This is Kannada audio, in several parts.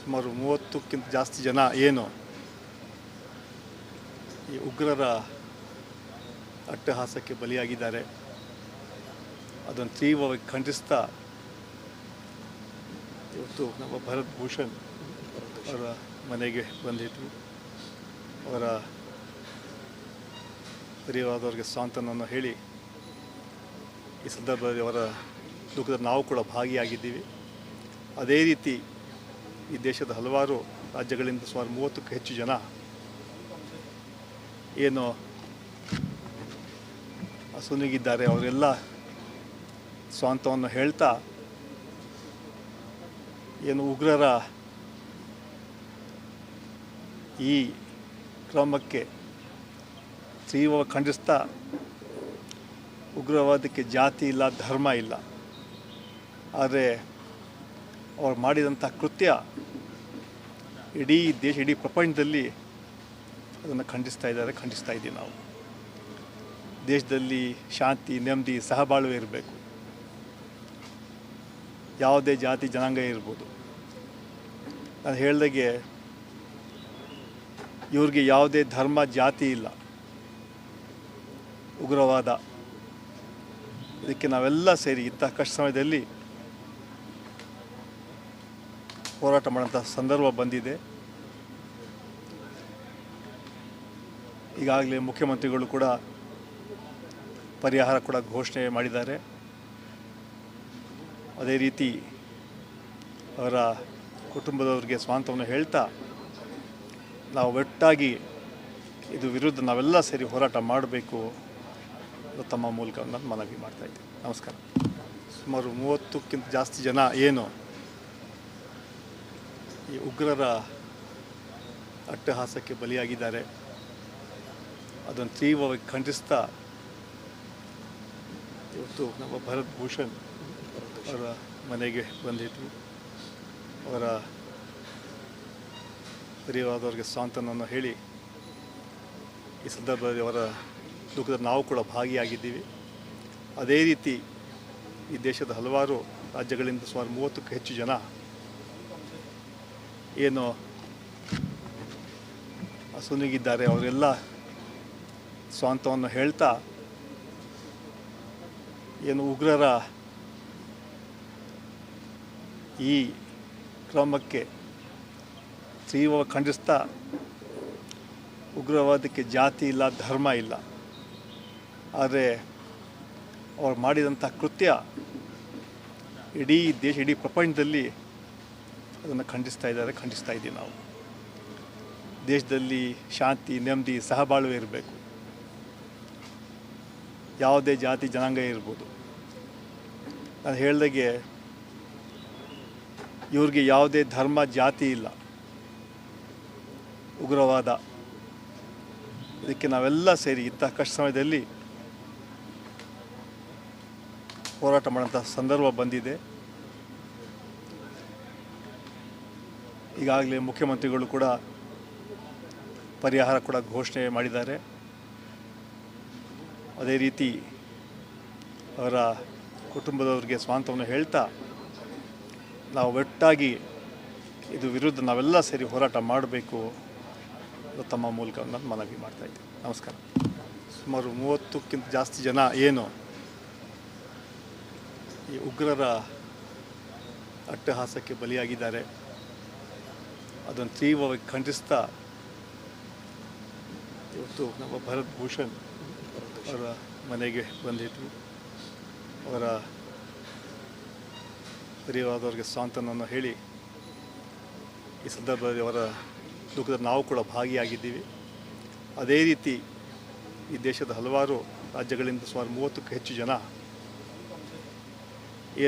ಸುಮಾರು 30ಕ್ಕಿಂತ ಜಾಸ್ತಿ ಜನ ಏನು ಈ ಉಗ್ರರ ಅಟ್ಟಹಾಸಕ್ಕೆ ಬಲಿಯಾಗಿದ್ದಾರೆ. ಅದನ್ನು ತೀವ್ರವಾಗಿ ಖಂಡಿಸ್ತಾ ಇವತ್ತು ನಮ್ಮ ಭರತ್ ಭೂಷಣ್ ಅವರ ಮನೆಗೆ ಬಂದಿದ್ವಿ. ಅವರ ಪರಿವಾರದವರಿಗೆ ಸಾಂತ್ವನವನ್ನು ಹೇಳಿ ಈ ಸಂದರ್ಭದಲ್ಲಿ ಅವರ ದುಃಖದ ನಾವು ಕೂಡ ಭಾಗಿಯಾಗಿದ್ದೀವಿ. ಅದೇ ರೀತಿ ಈ ದೇಶದ ಹಲವಾರು ರಾಜ್ಯಗಳಿಂದ ಸುಮಾರು 30ಕ್ಕೂ ಹೆಚ್ಚು ಜನ ಏನು ಅಸುನೀಗಿದ್ದಾರೆ ಅವರೆಲ್ಲ ಸ್ವಾಂತವನ್ನು ಹೇಳ್ತಾ ಏನು ಉಗ್ರರ ಈ ಕ್ರಮಕ್ಕೆ ತೀವ್ರ ಖಂಡಿಸ್ತಾ ಉಗ್ರವಾದಕ್ಕೆ ಜಾತಿ ಇಲ್ಲ, ಧರ್ಮ ಇಲ್ಲ, ಆದರೆ ಅವ್ರು ಮಾಡಿದಂಥ ಕೃತ್ಯ ಇಡೀ ದೇಶ, ಇಡೀ ಪ್ರಪಂಚದಲ್ಲಿ ಅದನ್ನು ಖಂಡಿಸ್ತಾ ಇದ್ದೀವಿ ನಾವು. ದೇಶದಲ್ಲಿ ಶಾಂತಿ, ನೆಮ್ಮದಿ, ಸಹಬಾಳ್ವೆ ಇರಬೇಕು. ಯಾವುದೇ ಜಾತಿ ಜನಾಂಗ ಇರ್ಬೋದು. ನಾನು ಹೇಳ್ದಾಗೆ ಇವ್ರಿಗೆ ಯಾವುದೇ ಧರ್ಮ ಜಾತಿ ಇಲ್ಲ. ಉಗ್ರವಾದ ಇದಕ್ಕೆ ನಾವೆಲ್ಲ ಸೇರಿ ಇಂಥ ಕಷ್ಟ ಸಮಯದಲ್ಲಿ ಹೋರಾಟ ಮಾಡೋಂಥ ಸಂದರ್ಭ ಬಂದಿದೆ. ಈಗಾಗಲೇ ಮುಖ್ಯಮಂತ್ರಿಗಳು ಕೂಡ ಪರಿಹಾರ ಕೂಡ ಘೋಷಣೆ ಮಾಡಿದ್ದಾರೆ. ಅದೇ ರೀತಿ ಅವರ ಕುಟುಂಬದವರಿಗೆ ಸ್ವಾಂತವನ್ನು ಹೇಳ್ತಾ ನಾವು ಒಟ್ಟಾಗಿ ಇದು ವಿರುದ್ಧ ನಾವೆಲ್ಲ ಸೇರಿ ಹೋರಾಟ ಮಾಡಬೇಕು ತಮ್ಮ ಮೂಲಕ ನಾನು ಮನವಿ ಮಾಡ್ತಾಯಿದ್ದೆ. ನಮಸ್ಕಾರ. ಸುಮಾರು 30ಕ್ಕಿಂತ ಜಾಸ್ತಿ ಜನ ಏನು ಈ ಉಗ್ರರ ಅಟ್ಟಹಾಸಕ್ಕೆ ಬಲಿಯಾಗಿದ್ದಾರೆ. ಅದನ್ನು ತೀವ್ರವಾಗಿ ಖಂಡಿಸ್ತಾ ಇವತ್ತು ನಮ್ಮ ಭರತ್ ಭೂಷಣ್ ಅವರ ಮನೆಗೆ ಬಂದಿದ್ವಿ. ಅವರ ಪರಿವಾರದವರಿಗೆ ಸಾಂತ್ವನವನ್ನು ಹೇಳಿ ಈ ಸಂದರ್ಭದಲ್ಲಿ ಅವರ ದುಃಖದ ನಾವು ಕೂಡ ಭಾಗಿಯಾಗಿದ್ದೀವಿ. ಅದೇ ರೀತಿ ಈ ದೇಶದ ಹಲವಾರು ರಾಜ್ಯಗಳಿಂದ ಸುಮಾರು 30ಕ್ಕೂ ಹೆಚ್ಚು ಜನ ಏನು ಅಸುನೀಗಿದ್ದಾರೆ ಅವರೆಲ್ಲ ಸ್ವಾಂತವನ್ನು ಹೇಳ್ತಾ ಏನು ಉಗ್ರರ ಈ ಕ್ರಮಕ್ಕೆ ತೀವ್ರ ಖಂಡಿಸ್ತಾ ಉಗ್ರವಾದಕ್ಕೆ ಜಾತಿ ಇಲ್ಲ, ಧರ್ಮ ಇಲ್ಲ, ಆದರೆ ಅವ್ರು ಮಾಡಿದಂಥ ಕೃತ್ಯ ಇಡೀ ದೇಶ, ಇಡೀ ಪ್ರಪಂಚದಲ್ಲಿ ಅದನ್ನು ಖಂಡಿಸ್ತಾ ಇದ್ದೀವಿ ನಾವು. ದೇಶದಲ್ಲಿ ಶಾಂತಿ, ನೆಮ್ಮದಿ, ಸಹಬಾಳ್ವೆ ಇರಬೇಕು. ಯಾವುದೇ ಜಾತಿ ಜನಾಂಗ ಇರ್ಬೋದು. ನಾನು ಹೇಳ್ದಾಗೆ ಇವ್ರಿಗೆ ಯಾವುದೇ ಧರ್ಮ ಜಾತಿ ಇಲ್ಲ. ಉಗ್ರವಾದ ಇದಕ್ಕೆ ನಾವೆಲ್ಲ ಸೇರಿ ಇಂಥ ಕಷ್ಟ ಸಮಯದಲ್ಲಿ ಹೋರಾಟ ಮಾಡೋಂಥ ಸಂದರ್ಭ ಬಂದಿದೆ. ಈಗಾಗಲೇ ಮುಖ್ಯಮಂತ್ರಿಗಳು ಕೂಡ ಪರಿಹಾರ ಕೂಡ ಘೋಷಣೆ ಮಾಡಿದ್ದಾರೆ. ಅದೇ ರೀತಿ ಅವರ ಕುಟುಂಬದವರಿಗೆ ಸ್ವಾಂತವನ್ನು ಹೇಳ್ತಾ ನಾವು ಒಟ್ಟಾಗಿ ಇದು ವಿರುದ್ಧ ನಾವೆಲ್ಲ ಸೇರಿ ಹೋರಾಟ ಮಾಡಬೇಕು ತಮ್ಮ ಮೂಲಕ ನಾನು ಮನವಿ ಮಾಡ್ತಾಯಿದ್ದೆ. ನಮಸ್ಕಾರ. ಸುಮಾರು 30ಕ್ಕಿಂತ ಜಾಸ್ತಿ ಜನ ಏನು ಈ ಉಗ್ರರ ಅಟ್ಟಹಾಸಕ್ಕೆ ಬಲಿಯಾಗಿದ್ದಾರೆ. ಅದನ್ನು ತೀವ್ರವಾಗಿ ಖಂಡಿಸ್ತಾ ಇವತ್ತು ನಮ್ಮ ಭರತ್ ಭೂಷಣ್ ಅವರ ಮನೆಗೆ ಬಂದಿದ್ವಿ. ಅವರ ಪರಿವಾರದವರಿಗೆ ಸಾಂತ್ವನವನ್ನು ಹೇಳಿ ಈ ಸಂದರ್ಭದಲ್ಲಿ ಅವರ ದುಃಖದ ನಾವು ಕೂಡ ಭಾಗಿಯಾಗಿದ್ದೀವಿ. ಅದೇ ರೀತಿ ಈ ದೇಶದ ಹಲವಾರು ರಾಜ್ಯಗಳಿಂದ ಸುಮಾರು 30ಕ್ಕೂ ಹೆಚ್ಚು ಜನ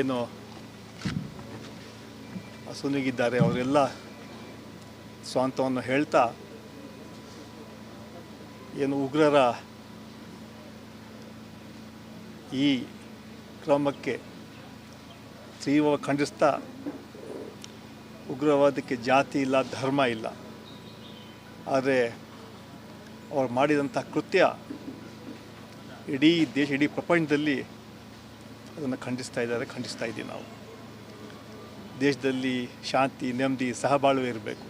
ಏನು ಅಸುನೀಗಿದ್ದಾರೆ ಅವರೆಲ್ಲ ಸ್ವಾಂತವನ್ನು ಹೇಳ್ತಾ ಏನು ಉಗ್ರರ ಈ ಕ್ರಮಕ್ಕೆ ತೀವ್ರ ಖಂಡಿಸ್ತಾ ಉಗ್ರವಾದಕ್ಕೆ ಜಾತಿ ಇಲ್ಲ, ಧರ್ಮ ಇಲ್ಲ, ಆದರೆ ಅವ್ರು ಮಾಡಿದಂಥ ಕೃತ್ಯ ಇಡೀ ದೇಶ, ಇಡೀ ಪ್ರಪಂಚದಲ್ಲಿ ಅದನ್ನು ಖಂಡಿಸ್ತಾ ಇದ್ದೀವಿ ನಾವು. ದೇಶದಲ್ಲಿ ಶಾಂತಿ, ನೆಮ್ಮದಿ, ಸಹಬಾಳ್ವೆ ಇರಬೇಕು.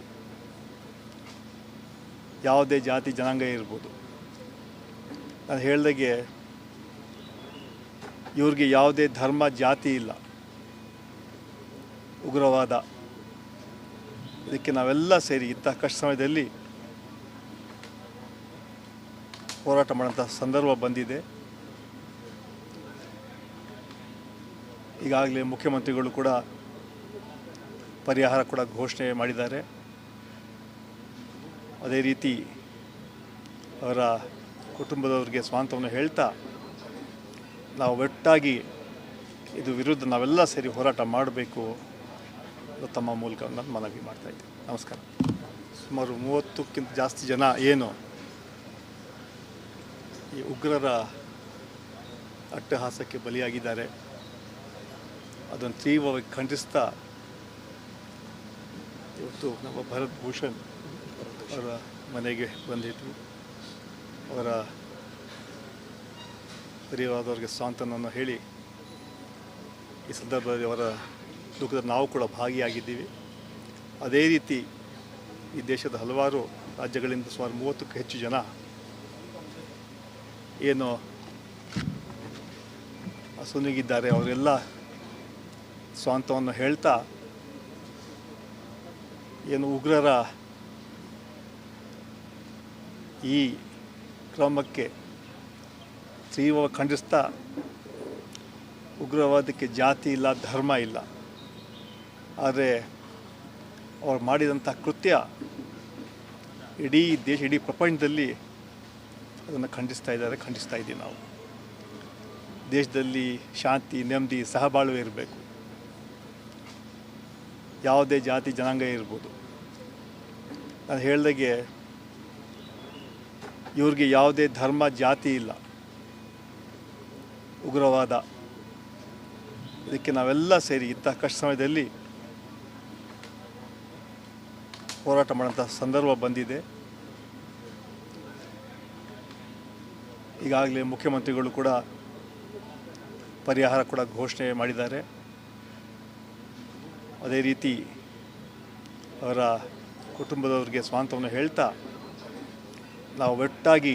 ಯಾವುದೇ ಜಾತಿ ಜನಾಂಗ ಇರ್ಬೋದು. ನಾನು ಹೇಳ್ದಾಗೆ ಇವ್ರಿಗೆ ಯಾವುದೇ ಧರ್ಮ ಜಾತಿ ಇಲ್ಲ. ಉಗ್ರವಾದ ಇದಕ್ಕೆ ನಾವೆಲ್ಲ ಸೇರಿ ಇಂಥ ಕಷ್ಟ ಸಮಯದಲ್ಲಿ ಹೋರಾಟ ಮಾಡೋಂಥ ಸಂದರ್ಭ ಬಂದಿದೆ. ಈಗಾಗಲೇ ಮುಖ್ಯಮಂತ್ರಿಗಳು ಕೂಡ ಪರಿಹಾರ ಕೂಡ ಘೋಷಣೆ ಮಾಡಿದ್ದಾರೆ. ಅದೇ ರೀತಿ ಅವರ ಕುಟುಂಬದವರಿಗೆ ಸ್ವಾಂತವನ್ನು ಹೇಳ್ತಾ ನಾವು ಒಟ್ಟಾಗಿ ಇದು ವಿರುದ್ಧ ನಾವೆಲ್ಲ ಸೇರಿ ಹೋರಾಟ ಮಾಡಬೇಕು ತಮ್ಮ ಮೂಲಕ ನಾನು ಮನವಿ ಮಾಡ್ತಾಯಿದ್ದೆ. ನಮಸ್ಕಾರ. ಸುಮಾರು 30ಕ್ಕಿಂತ ಜಾಸ್ತಿ ಜನ ಏನು ಈ ಉಗ್ರರ ಅಟ್ಟಹಾಸಕ್ಕೆ ಬಲಿಯಾಗಿದ್ದಾರೆ, ಅದನ್ನು ತೀವ್ರವಾಗಿ ಖಂಡಿಸ್ತಾ ಇವತ್ತು ನಮ್ಮ ಭರತ್ ಭೂಷಣ್ ಅವರ ಮನೆಗೆ ಬಂದಿದ್ವಿ. ಅವರ ಪರಿವಾರದವರಿಗೆ ಸಾಂತ್ವನವನ್ನು ಹೇಳಿ ಈ ಸಂದರ್ಭದಲ್ಲಿ ಅವರ ದುಃಖದ ನಾವು ಕೂಡ ಭಾಗಿಯಾಗಿದ್ದೀವಿ. ಅದೇ ರೀತಿ ಈ ದೇಶದ ಹಲವಾರು ರಾಜ್ಯಗಳಿಂದ ಸುಮಾರು 30ಕ್ಕೂ ಹೆಚ್ಚು ಜನ ಏನು ಅಸುನೀಗಿದ್ದಾರೆ, ಅವರೆಲ್ಲ ಸ್ವಾಂತವನ್ನು ಹೇಳ್ತಾ ಏನು ಉಗ್ರರ ಈ ಕ್ರಮಕ್ಕೆ ತೀವ್ರ ಖಂಡಿಸ್ತಾ ಉಗ್ರವಾದಕ್ಕೆ ಜಾತಿ ಇಲ್ಲ, ಧರ್ಮ ಇಲ್ಲ. ಆದರೆ ಅವ್ರು ಮಾಡಿದಂಥ ಕೃತ್ಯ ಇಡೀ ದೇಶ, ಇಡೀ ಪ್ರಪಂಚದಲ್ಲಿ ಅದನ್ನು ಖಂಡಿಸ್ತಾ ಇದ್ದೀವಿ ನಾವು. ದೇಶದಲ್ಲಿ ಶಾಂತಿ, ನೆಮ್ಮದಿ, ಸಹಬಾಳ್ವೆ ಇರಬೇಕು. ಯಾವುದೇ ಜಾತಿ ಜನಾಂಗ ಇರ್ಬೋದು. ನಾನು ಹೇಳ್ದಾಗೆ ಇವ್ರಿಗೆ ಯಾವುದೇ ಧರ್ಮ ಜಾತಿ ಇಲ್ಲ. ಉಗ್ರವಾದ ಇದಕ್ಕೆ ನಾವೆಲ್ಲ ಸೇರಿ ಇಂಥ ಕಷ್ಟ ಸಮಯದಲ್ಲಿ ಹೋರಾಟ ಮಾಡೋಂಥ ಸಂದರ್ಭ ಬಂದಿದೆ. ಈಗಾಗಲೇ ಮುಖ್ಯಮಂತ್ರಿಗಳು ಕೂಡ ಪರಿಹಾರ ಕೂಡ ಘೋಷಣೆ ಮಾಡಿದ್ದಾರೆ. ಅದೇ ರೀತಿ ಅವರ ಕುಟುಂಬದವರಿಗೆ ಸ್ವಾಂತವನ್ನು ಹೇಳ್ತಾ ನಾವು ಒಟ್ಟಾಗಿ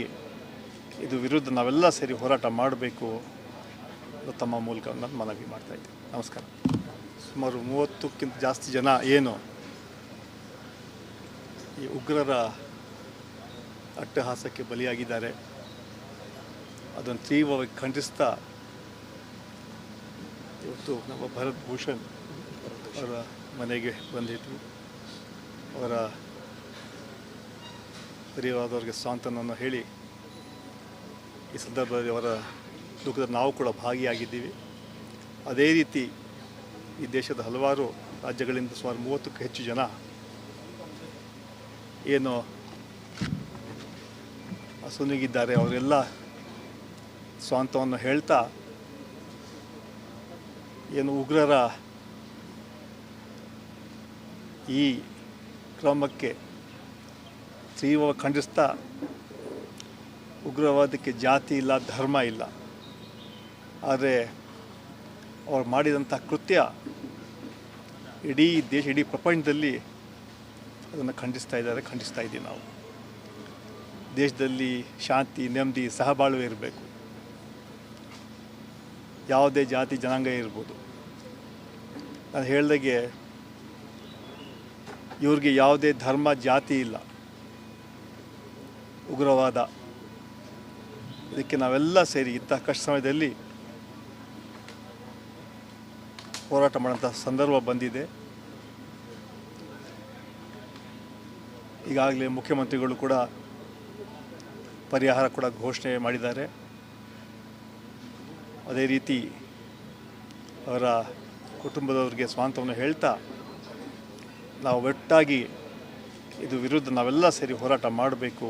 ಇದು ವಿರುದ್ಧ ನಾವೆಲ್ಲ ಸೇರಿ ಹೋರಾಟ ಮಾಡಬೇಕು ತಮ್ಮ ಮೂಲಕ ನಾನು ಮನವಿ ಮಾಡ್ತಾಯಿದ್ದೆ. ನಮಸ್ಕಾರ. ಸುಮಾರು 30ಕ್ಕಿಂತ ಜಾಸ್ತಿ ಜನ ಏನು ಈ ಉಗ್ರರ ಅಟ್ಟಹಾಸಕ್ಕೆ ಬಲಿಯಾಗಿದ್ದಾರೆ, ಅದನ್ನು ತೀವ್ರವಾಗಿ ಖಂಡಿಸ್ತಾ ಇವತ್ತು ನಮ್ಮ ಭರತ್ ಭೂಷಣ್ ಅವರ ಮನೆಗೆ ಬಂದಿದ್ವಿ. ಅವರ ಪರಿವಾರದವರಿಗೆ ಸಾಂತ್ವನವನ್ನು ಹೇಳಿ ಈ ಸಂದರ್ಭದಲ್ಲಿ ಅವರ ದುಃಖದ ನಾವು ಕೂಡ ಭಾಗಿಯಾಗಿದ್ದೀವಿ. ಅದೇ ರೀತಿ ಈ ದೇಶದ ಹಲವಾರು ರಾಜ್ಯಗಳಿಂದ ಸುಮಾರು 30ಕ್ಕೂ ಹೆಚ್ಚು ಜನ ಏನು ಅಸುನೀಗಿದ್ದಾರೆ, ಅವರೆಲ್ಲ ಸ್ವಾಂತವನ್ನು ಹೇಳ್ತಾ ಏನು ಉಗ್ರರ ಈ ಕ್ರಮಕ್ಕೆ ತೀವ್ರ ಖಂಡಿಸ್ತಾ ಉಗ್ರವಾದಕ್ಕೆ ಜಾತಿ ಇಲ್ಲ, ಧರ್ಮ ಇಲ್ಲ. ಆದರೆ ಅವ್ರು ಮಾಡಿದಂಥ ಕೃತ್ಯ ಇಡೀ ದೇಶ, ಇಡೀ ಪ್ರಪಂಚದಲ್ಲಿ ಅದನ್ನು ಖಂಡಿಸ್ತಾ ಇದ್ದೀವಿ ನಾವು. ದೇಶದಲ್ಲಿ ಶಾಂತಿ, ನೆಮ್ಮದಿ, ಸಹಬಾಳ್ವೆ ಇರಬೇಕು. ಯಾವುದೇ ಜಾತಿ ಜನಾಂಗ ಇರ್ಬೋದು. ನಾನು ಹೇಳ್ದಾಗೆ ಇವ್ರಿಗೆ ಯಾವುದೇ ಧರ್ಮ ಜಾತಿ ಇಲ್ಲ. ಉಗ್ರವಾದ ಇದಕ್ಕೆ ನಾವೆಲ್ಲ ಸೇರಿ ಇಂಥ ಕಷ್ಟ ಸಮಯದಲ್ಲಿ ಹೋರಾಟ ಮಾಡೋಂಥ ಸಂದರ್ಭ ಬಂದಿದೆ. ಈಗಾಗಲೇ ಮುಖ್ಯಮಂತ್ರಿಗಳು ಕೂಡ ಪರಿಹಾರ ಕೂಡ ಘೋಷಣೆ ಮಾಡಿದ್ದಾರೆ. ಅದೇ ರೀತಿ ಅವರ ಕುಟುಂಬದವರಿಗೆ ಸ್ವಾಂತವನ್ನು ಹೇಳ್ತಾ ನಾವು ಒಟ್ಟಾಗಿ ಇದು ವಿರುದ್ಧ ನಾವೆಲ್ಲ ಸೇರಿ ಹೋರಾಟ ಮಾಡಬೇಕು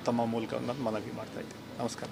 ತಮ್ಮ ಮೂಲಕ ನಾನು ಮನವಿ ಮಾಡ್ತಾಯಿದ್ದೆ. ನಮಸ್ಕಾರ.